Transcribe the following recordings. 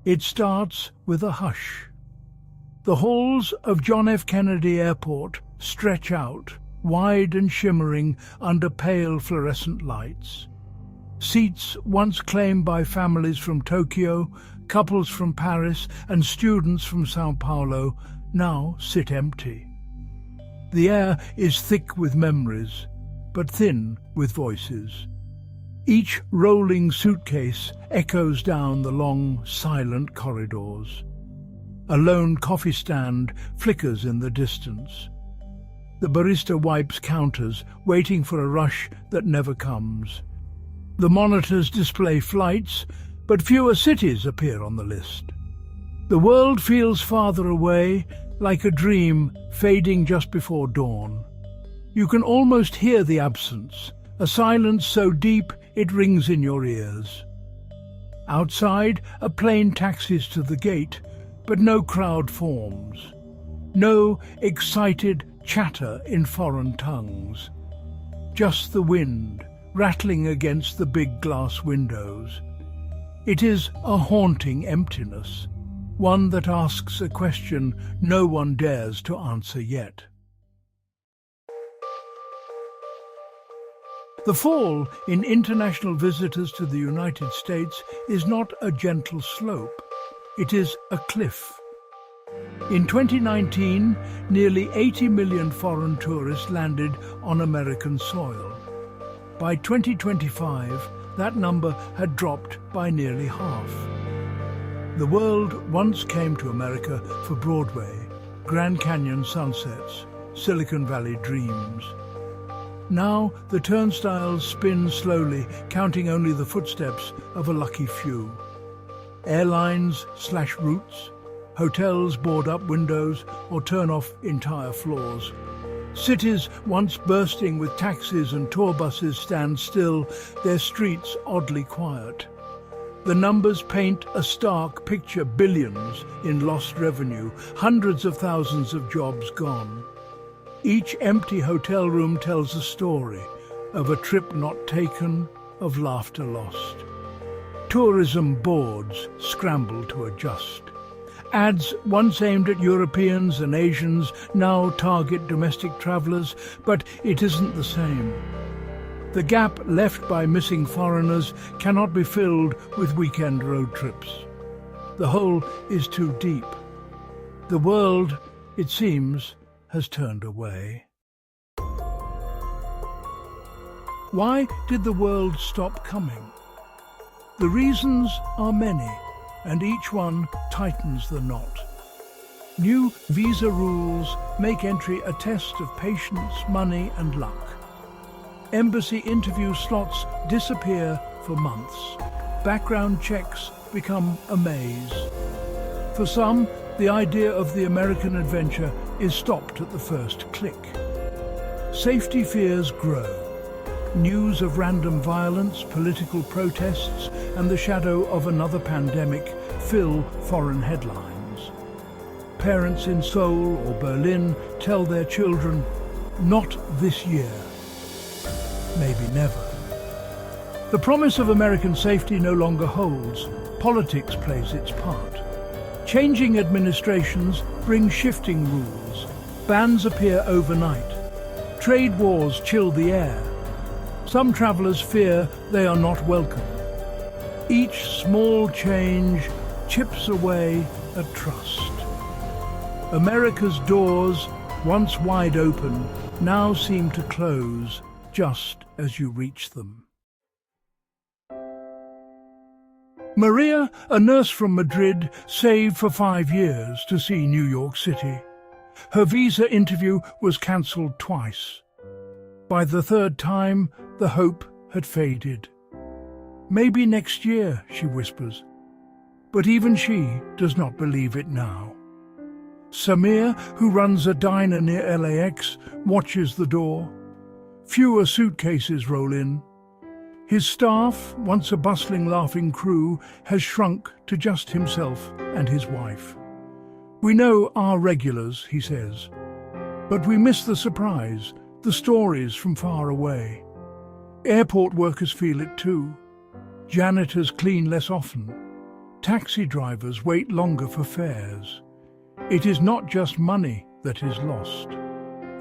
It starts with a hush. The halls of John F. Kennedy Airport stretch out, wide and shimmering under pale fluorescent lights. Seats once claimed by families from Tokyo, couples from Paris, and students from Sao Paulo now sit empty. The air is thick with memories, but thin with voices. Each rolling suitcase echoes down the long, silent corridors. A lone coffee stand flickers in the distance. The barista wipes counters, waiting for a rush that never comes. The monitors display flights, but fewer cities appear on the list. The world feels farther away, like a dream fading just before dawn. You can almost hear the absence, a silence so deep it rings in your ears. Outside, a plane taxis to the gate, but no crowd forms. No excited chatter in foreign tongues. Just the wind rattling against the big glass windows. It is a haunting emptiness, one that asks a question no one dares to answer yet. The fall in international visitors to the United States is not a gentle slope, it is a cliff. In 2019, nearly 80 million foreign tourists landed on American soil. By 2025, that number had dropped by nearly half. The world once came to America for Broadway, Grand Canyon sunsets, Silicon Valley dreams. Now the turnstiles spin slowly, counting only the footsteps of a lucky few. Airlines slash routes, hotels board up windows or turn off entire floors. Cities once bursting with taxis and tour buses stand still, their streets oddly quiet. The numbers paint a stark picture: billions in lost revenue, hundreds of thousands of jobs gone. Each empty hotel room tells a story of a trip not taken, of laughter lost. Tourism boards scramble to adjust. Ads once aimed at Europeans and Asians now target domestic travellers, but it isn't the same. The gap left by missing foreigners cannot be filled with weekend road trips. The hole is too deep. The world, it seems, has turned away. Why did the world stop coming? The reasons are many, and each one tightens the knot. New visa rules make entry a test of patience, money and luck. Embassy interview slots disappear for months. Background checks become a maze. For some, the idea of the American adventure is stopped at the first click. Safety fears grow. News of random violence, political protests, and the shadow of another pandemic fill foreign headlines. Parents in Seoul or Berlin tell their children, "Not this year." Maybe never. The promise of American safety no longer holds. Politics plays its part. Changing administrations bring shifting rules. Bans appear overnight. Trade wars chill the air. Some travelers fear they are not welcome. Each small change chips away at trust. America's doors, once wide open, now seem to close just as you reach them. Maria, a nurse from Madrid, saved for 5 years to see New York City. Her visa interview was cancelled twice. By the third time, the hope had faded. "Maybe next year," she whispers. But even she does not believe it now. Samir, who runs a diner near LAX, watches the door. Fewer suitcases roll in. His staff, once a bustling, laughing crew, has shrunk to just himself and his wife. "We know our regulars," he says, "but we miss the surprise, the stories from far away." Airport workers feel it too. Janitors clean less often. Taxi drivers wait longer for fares. It is not just money that is lost.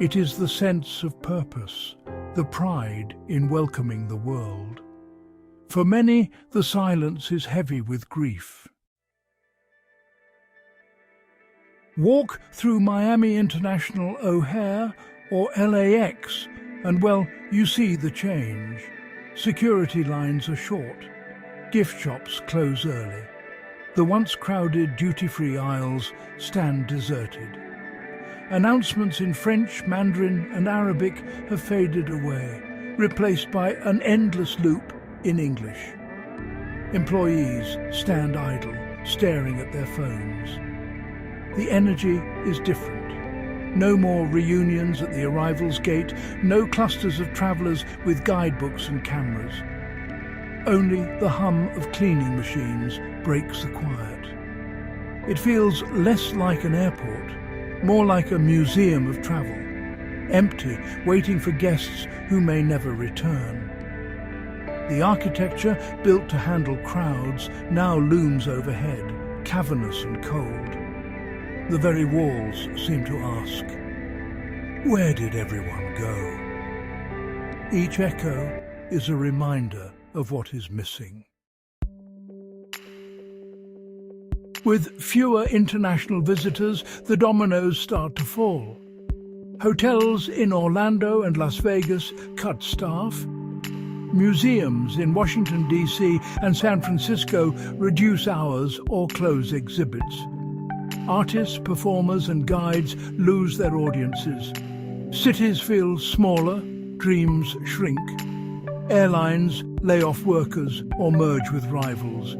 It is the sense of purpose, the pride in welcoming the world. For many, the silence is heavy with grief. Walk through Miami International O'Hare or LAX, and well, you see the change. Security lines are short. Gift shops close early. The once crowded duty-free aisles stand deserted. Announcements in French, Mandarin and Arabic have faded away, replaced by an endless loop in English. Employees stand idle, staring at their phones. The energy is different. No more reunions at the arrivals gate, no clusters of travellers with guidebooks and cameras. Only the hum of cleaning machines breaks the quiet. It feels less like an airport, more like a museum of travel, empty, waiting for guests who may never return. The architecture, built to handle crowds, now looms overhead, cavernous and cold. The very walls seem to ask, where did everyone go? Each echo is a reminder of what is missing. With fewer international visitors, the dominoes start to fall. Hotels in Orlando and Las Vegas cut staff. Museums in Washington, D.C. and San Francisco reduce hours or close exhibits. Artists, performers and guides lose their audiences. Cities feel smaller, dreams shrink. Airlines lay off workers or merge with rivals.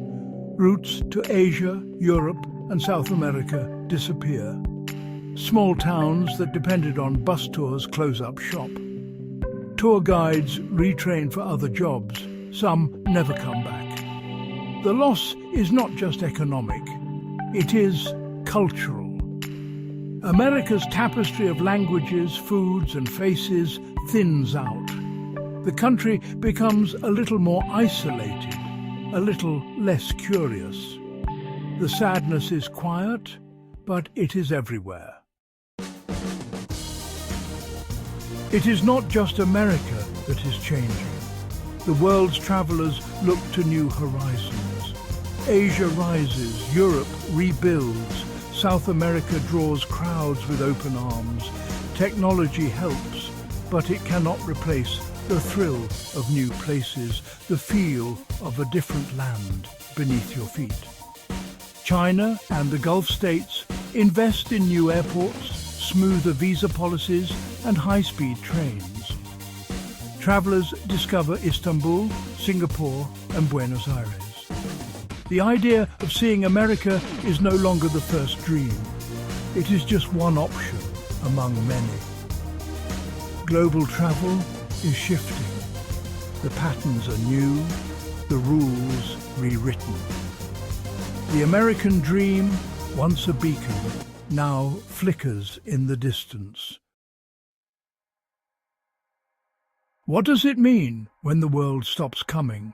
Routes to Asia, Europe and South America disappear. Small towns that depended on bus tours close up shop. Tour guides retrain for other jobs. Some never come back. The loss is not just economic, it is cultural. America's tapestry of languages, foods and faces thins out. The country becomes a little more isolated, a little less curious. The sadness is quiet, but it is everywhere. It is not just America that is changing. The world's travelers look to new horizons. Asia rises, Europe rebuilds, South America draws crowds with open arms. Technology helps, but it cannot replace the thrill of new places, the feel of a different land beneath your feet. China and the Gulf states invest in new airports, smoother visa policies and high-speed trains. Travellers discover Istanbul, Singapore and Buenos Aires. The idea of seeing America is no longer the first dream. It is just one option among many. Global travel is shifting. The patterns are new, the rules rewritten. The American dream, once a beacon, now flickers in the distance. What does it mean when the world stops coming?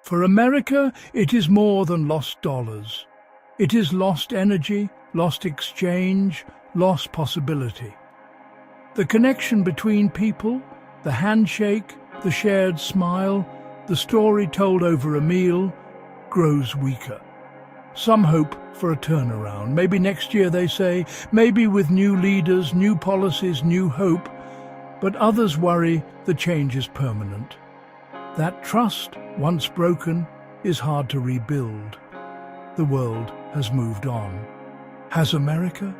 For America, it is more than lost dollars. It is lost energy, lost exchange, lost possibility. The connection between people, the handshake, the shared smile, the story told over a meal, grows weaker. Some hope for a turnaround. Maybe next year, they say, maybe with new leaders, new policies, new hope. But others worry the change is permanent. That trust, once broken, is hard to rebuild. The world has moved on. Has America?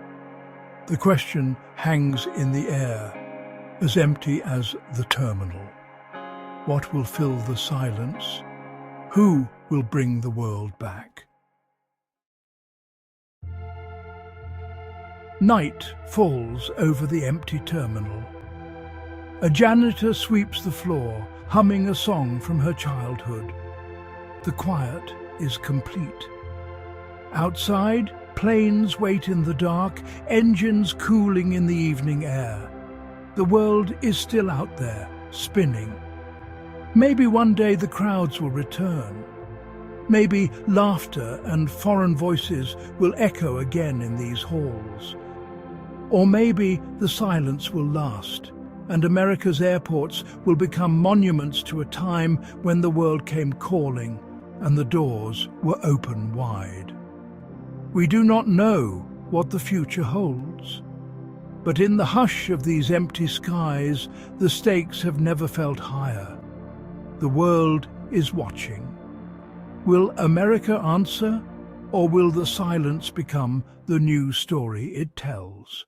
The question hangs in the air, as empty as the terminal. What will fill the silence? Who will bring the world back? Night falls over the empty terminal. A janitor sweeps the floor, humming a song from her childhood. The quiet is complete. Outside, planes wait in the dark, engines cooling in the evening air. The world is still out there, spinning. Maybe one day the crowds will return. Maybe laughter and foreign voices will echo again in these halls. Or maybe the silence will last, and America's airports will become monuments to a time when the world came calling and the doors were open wide. We do not know what the future holds, but in the hush of these empty skies, the stakes have never felt higher. The world is watching. Will America answer, or will the silence become the new story it tells?